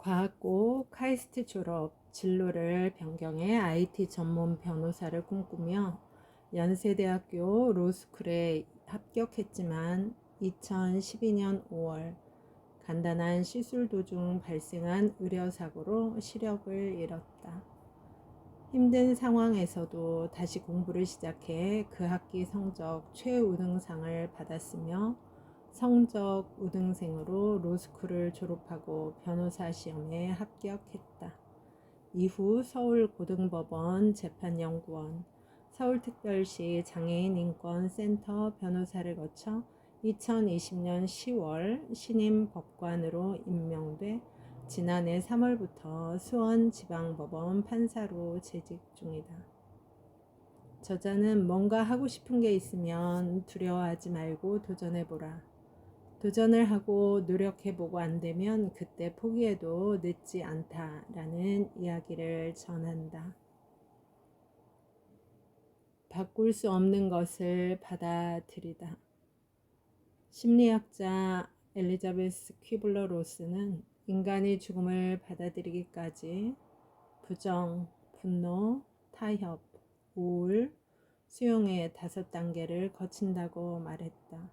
과학고 카이스트 졸업, 진로를 변경해 IT 전문 변호사를 꿈꾸며 연세대학교 로스쿨에 합격했지만 2012년 5월 간단한 시술 도중 발생한 의료사고로 시력을 잃었다. 힘든 상황에서도 다시 공부를 시작해 그 학기 성적 최우등상을 받았으며 성적 우등생으로 로스쿨을 졸업하고 변호사 시험에 합격했다. 이후 서울고등법원 재판연구원, 서울특별시 장애인인권센터 변호사를 거쳐 2020년 10월 신임 법관으로 임명돼 지난해 3월부터 수원지방법원 판사로 재직 중이다. 저자는 뭔가 하고 싶은 게 있으면 두려워하지 말고 도전해보라. 도전을 하고 노력해보고 안되면 그때 포기해도 늦지 않다라는 이야기를 전한다. 바꿀 수 없는 것을 받아들이다. 심리학자 엘리자베스 퀴블러 로스는 인간이 죽음을 받아들이기까지 부정, 분노, 타협, 우울, 수용의 5단계를 거친다고 말했다.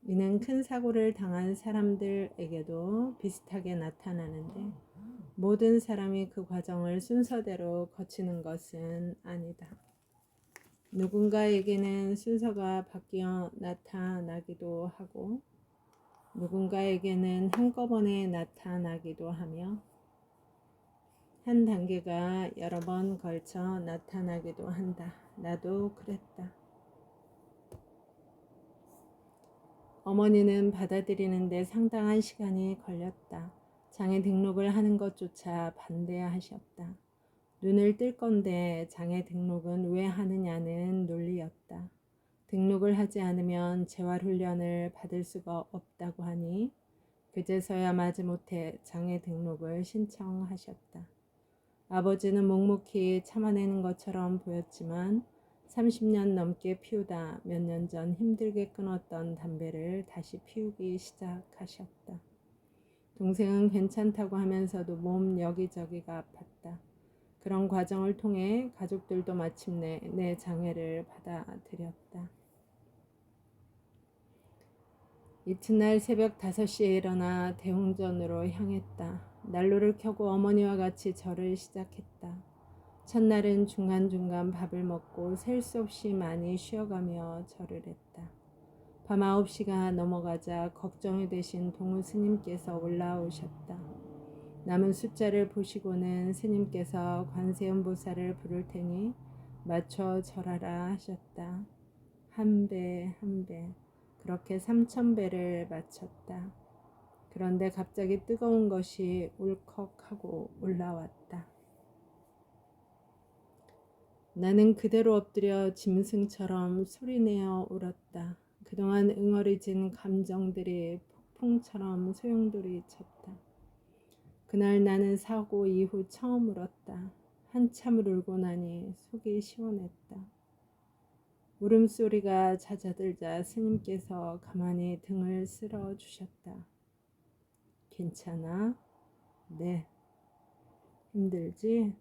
이는 큰 사고를 당한 사람들에게도 비슷하게 나타나는데 모든 사람이 그 과정을 순서대로 거치는 것은 아니다. 누군가에게는 순서가 바뀌어 나타나기도 하고 누군가에게는 한꺼번에 나타나기도 하며 한 단계가 여러 번 걸쳐 나타나기도 한다. 나도 그랬다. 어머니는 받아들이는데 상당한 시간이 걸렸다. 장애 등록을 하는 것조차 반대하셨다. 눈을 뜰 건데 장애 등록은 왜 하느냐는 논리였다. 등록을 하지 않으면 재활훈련을 받을 수가 없다고 하니 그제서야 마지못해 장애 등록을 신청하셨다. 아버지는 묵묵히 참아내는 것처럼 보였지만 30년 넘게 피우다 몇 년 전 힘들게 끊었던 담배를 다시 피우기 시작하셨다. 동생은 괜찮다고 하면서도 몸 여기저기가 아팠다. 그런 과정을 통해 가족들도 마침내 내 장애를 받아들였다. 이튿날 새벽 5시에 일어나 대웅전으로 향했다. 난로를 켜고 어머니와 같이 절을 시작했다. 첫날은 중간중간 밥을 먹고 셀 수 없이 많이 쉬어가며 절을 했다. 밤 9시가 넘어가자 걱정이 되신 동우 스님께서 올라오셨다. 남은 숫자를 보시고는 스님께서 관세음보살을 부를 테니 맞춰 절하라 하셨다. 한 배, 한 배. 그렇게 3000배를 맞췄다. 그런데 갑자기 뜨거운 것이 울컥하고 올라왔다. 나는 그대로 엎드려 짐승처럼 소리내어 울었다. 그동안 응어리진 감정들이 폭풍처럼 소용돌이쳤다. 그날 나는 사고 이후 처음 울었다. 한참을 울고 나니 속이 시원했다. 울음소리가 잦아들자 스님께서 가만히 등을 쓸어주셨다. 괜찮아? 네. 힘들지?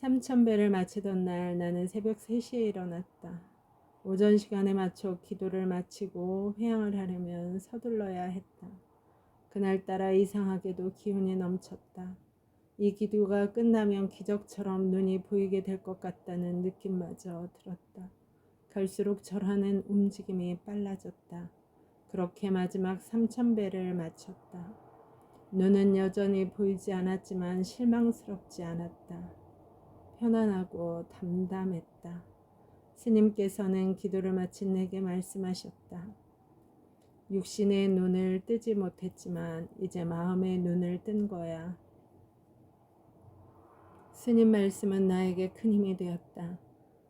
3000배를 마치던 날 나는 새벽 3시에 일어났다. 오전 시간에 맞춰 기도를 마치고 회향을 하려면 서둘러야 했다. 그날따라 이상하게도 기운이 넘쳤다. 이 기도가 끝나면 기적처럼 눈이 보이게 될 것 같다는 느낌마저 들었다. 갈수록 절하는 움직임이 빨라졌다. 그렇게 마지막 3000배를 마쳤다. 눈은 여전히 보이지 않았지만 실망스럽지 않았다. 편안하고 담담했다. 스님께서는 기도를 마친 내게 말씀하셨다. 육신의 눈을 뜨지 못했지만 이제 마음의 눈을 뜬 거야. 스님 말씀은 나에게 큰 힘이 되었다.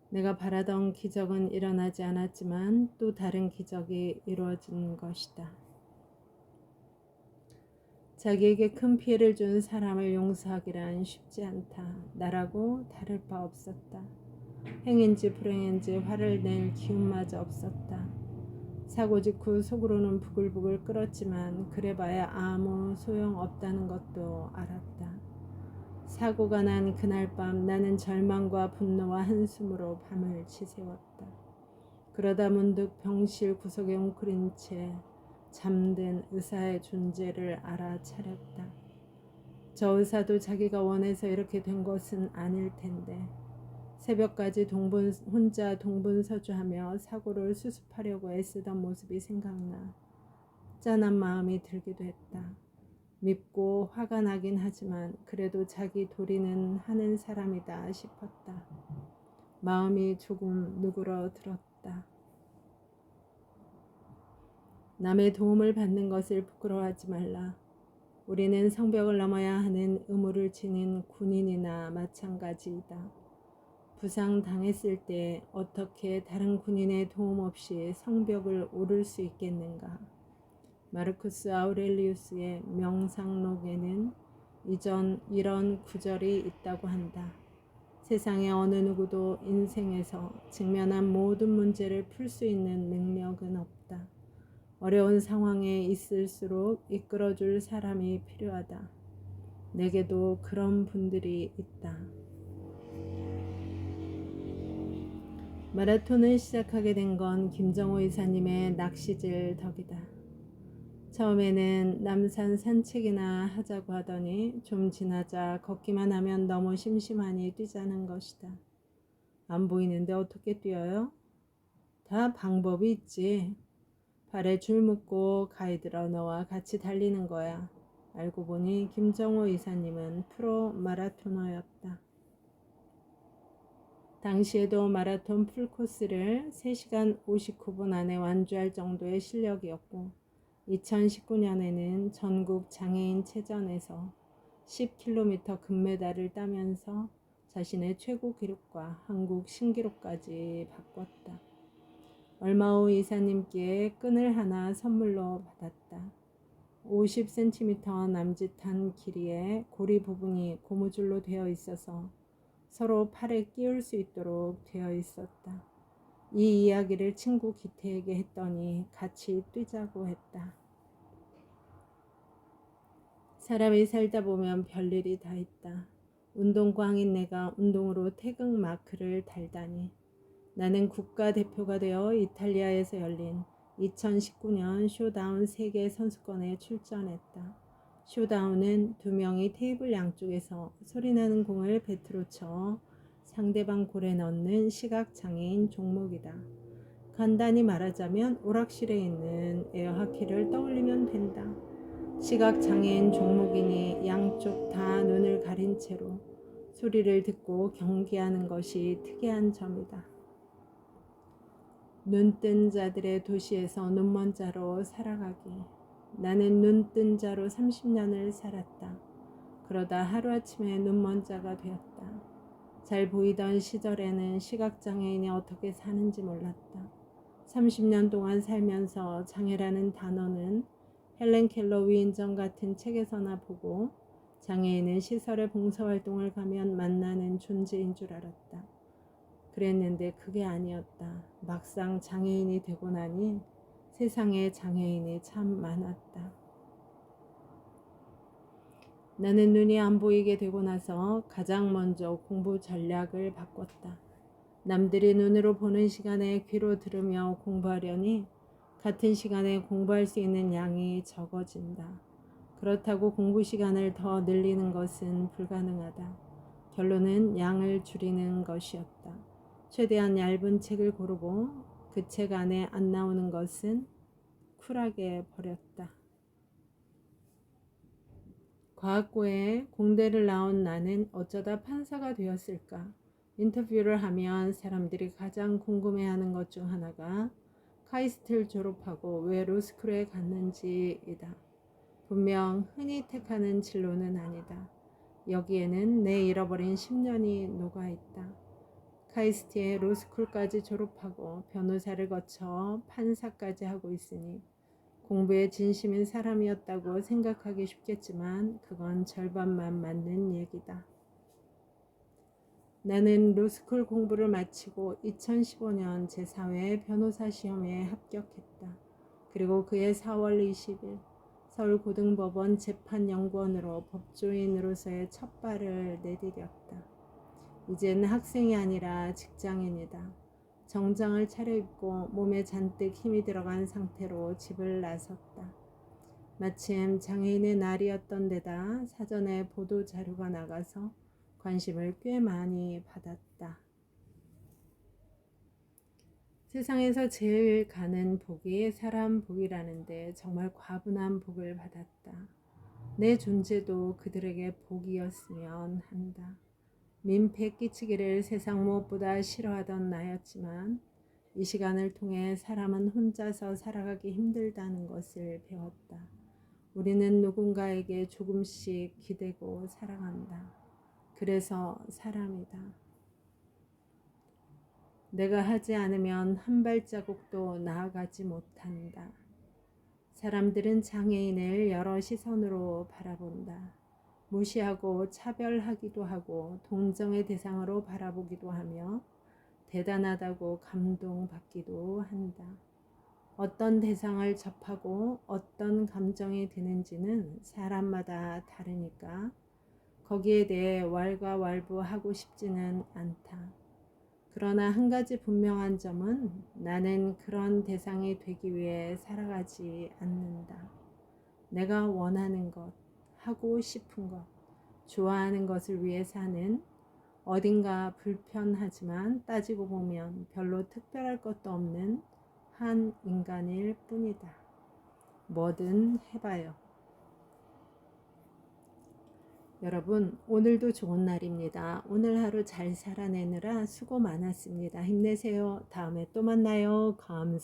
내가 바라던 기적은 일어나지 않았지만 또 다른 기적이 이루어진 것이다. 자기에게 큰 피해를 준 사람을 용서하기란 쉽지 않다. 나라고 다를 바 없었다. 행인지 불행인지 화를 낼 기운마저 없었다. 사고 직후 속으로는 부글부글 끓었지만 그래봐야 아무 소용없다는 것도 알았다. 사고가 난 그날 밤 나는 절망과 분노와 한숨으로 밤을 지새웠다. 그러다 문득 병실 구석에 웅크린 채 잠든 의사의 존재를 알아차렸다. 저 의사도 자기가 원해서 이렇게 된 것은 아닐 텐데 새벽까지 혼자 동분서주하며 사고를 수습하려고 애쓰던 모습이 생각나 짠한 마음이 들기도 했다. 밉고 화가 나긴 하지만 그래도 자기 도리는 하는 사람이다 싶었다. 마음이 조금 누그러들었다. 남의 도움을 받는 것을 부끄러워하지 말라. 우리는 성벽을 넘어야 하는 의무를 지닌 군인이나 마찬가지이다. 부상 당했을 때 어떻게 다른 군인의 도움 없이 성벽을 오를 수 있겠는가? 마르쿠스 아우렐리우스의 명상록에는 이런 구절이 있다고 한다. 세상의 어느 누구도 인생에서 직면한 모든 문제를 풀 수 있는 능력은 없다. 어려운 상황에 있을수록 이끌어줄 사람이 필요하다. 내게도 그런 분들이 있다. 마라톤을 시작하게 된 건 김정호 이사님의 낚시질 덕이다. 처음에는 남산 산책이나 하자고 하더니 좀 지나자 걷기만 하면 너무 심심하니 뛰자는 것이다. 안 보이는데 어떻게 뛰어요? 다 방법이 있지. 발에 줄 묶고 가이드 러너와 같이 달리는 거야. 알고 보니 김정호 이사님은 프로 마라토너였다. 당시에도 마라톤 풀코스를 3시간 59분 안에 완주할 정도의 실력이었고 2019년에는 전국 장애인 체전에서 10km 금메달을 따면서 자신의 최고 기록과 한국 신기록까지 바꿨다. 얼마 후 이사님께 끈을 하나 선물로 받았다. 50cm 남짓한 길이의 고리 부분이 고무줄로 되어 있어서 서로 팔에 끼울 수 있도록 되어 있었다. 이 이야기를 친구 기태에게 했더니 같이 뛰자고 했다. 사람이 살다 보면 별일이 다 있다. 운동광인 내가 운동으로 태극 마크를 달다니. 나는 국가대표가 되어 이탈리아에서 열린 2019년 쇼다운 세계 선수권에 출전했다. 쇼다운은 2명이 테이블 양쪽에서 소리나는 공을 배트로 쳐 상대방 골에 넣는 시각장애인 종목이다. 간단히 말하자면 오락실에 있는 에어하키를 떠올리면 된다. 시각장애인 종목이니 양쪽 다 눈을 가린 채로 소리를 듣고 경기하는 것이 특이한 점이다. 눈뜬 자들의 도시에서 눈먼 자로 살아가기. 나는 눈뜬 자로 30년을 살았다. 그러다 하루아침에 눈먼 자가 되었다. 잘 보이던 시절에는 시각장애인이 어떻게 사는지 몰랐다. 30년 동안 살면서 장애라는 단어는 헬렌 켈러 위인전 같은 책에서나 보고 장애인은 시설의 봉사활동을 가면 만나는 존재인 줄 알았다. 그랬는데 그게 아니었다. 막상 장애인이 되고 나니 세상에 장애인이 참 많았다. 나는 눈이 안 보이게 되고 나서 가장 먼저 공부 전략을 바꿨다. 남들이 눈으로 보는 시간에 귀로 들으며 공부하려니 같은 시간에 공부할 수 있는 양이 적어진다. 그렇다고 공부 시간을 더 늘리는 것은 불가능하다. 결론은 양을 줄이는 것이었다. 최대한 얇은 책을 고르고 그 책 안에 안 나오는 것은 쿨하게 버렸다. 과학고에 공대를 나온 나는 어쩌다 판사가 되었을까? 인터뷰를 하면 사람들이 가장 궁금해하는 것 중 하나가 카이스트를 졸업하고 왜 로스쿨에 갔는지이다. 분명 흔히 택하는 진로는 아니다. 여기에는 내 잃어버린 10년이 녹아있다. 카이스트의 로스쿨까지 졸업하고 변호사를 거쳐 판사까지 하고 있으니 공부에 진심인 사람이었다고 생각하기 쉽겠지만 그건 절반만 맞는 얘기다. 나는 로스쿨 공부를 마치고 2015년 제4회 변호사 시험에 합격했다. 그리고 그해 4월 20일 서울고등법원 재판연구원으로 법조인으로서의 첫 발을 내디뎠다. 이제는 학생이 아니라 직장인이다. 정장을 차려입고 몸에 잔뜩 힘이 들어간 상태로 집을 나섰다. 마침 장애인의 날이었던 데다 사전에 보도 자료가 나가서 관심을 꽤 많이 받았다. 세상에서 제일 가는 복이 사람 복이라는데 정말 과분한 복을 받았다. 내 존재도 그들에게 복이었으면 한다. 민폐 끼치기를 세상 무엇보다 싫어하던 나였지만 이 시간을 통해 사람은 혼자서 살아가기 힘들다는 것을 배웠다. 우리는 누군가에게 조금씩 기대고 살아간다. 그래서 사람이다. 내가 하지 않으면 한 발자국도 나아가지 못한다. 사람들은 장애인을 여러 시선으로 바라본다. 무시하고 차별하기도 하고 동정의 대상으로 바라보기도 하며 대단하다고 감동받기도 한다. 어떤 대상을 접하고 어떤 감정이 드는지는 사람마다 다르니까 거기에 대해 왈가왈부하고 싶지는 않다. 그러나 한 가지 분명한 점은 나는 그런 대상이 되기 위해 살아가지 않는다. 내가 원하는 것, 하고 싶은 것, 좋아하는 것을 위해 사는 어딘가 불편하지만 따지고 보면 별로 특별할 것도 없는 한 인간일 뿐이다. 뭐든 해봐요. 여러분, 오늘도 좋은 날입니다. 오늘 하루 잘 살아내느라 수고 많았습니다. 힘내세요. 다음에 또 만나요. 감사합니다.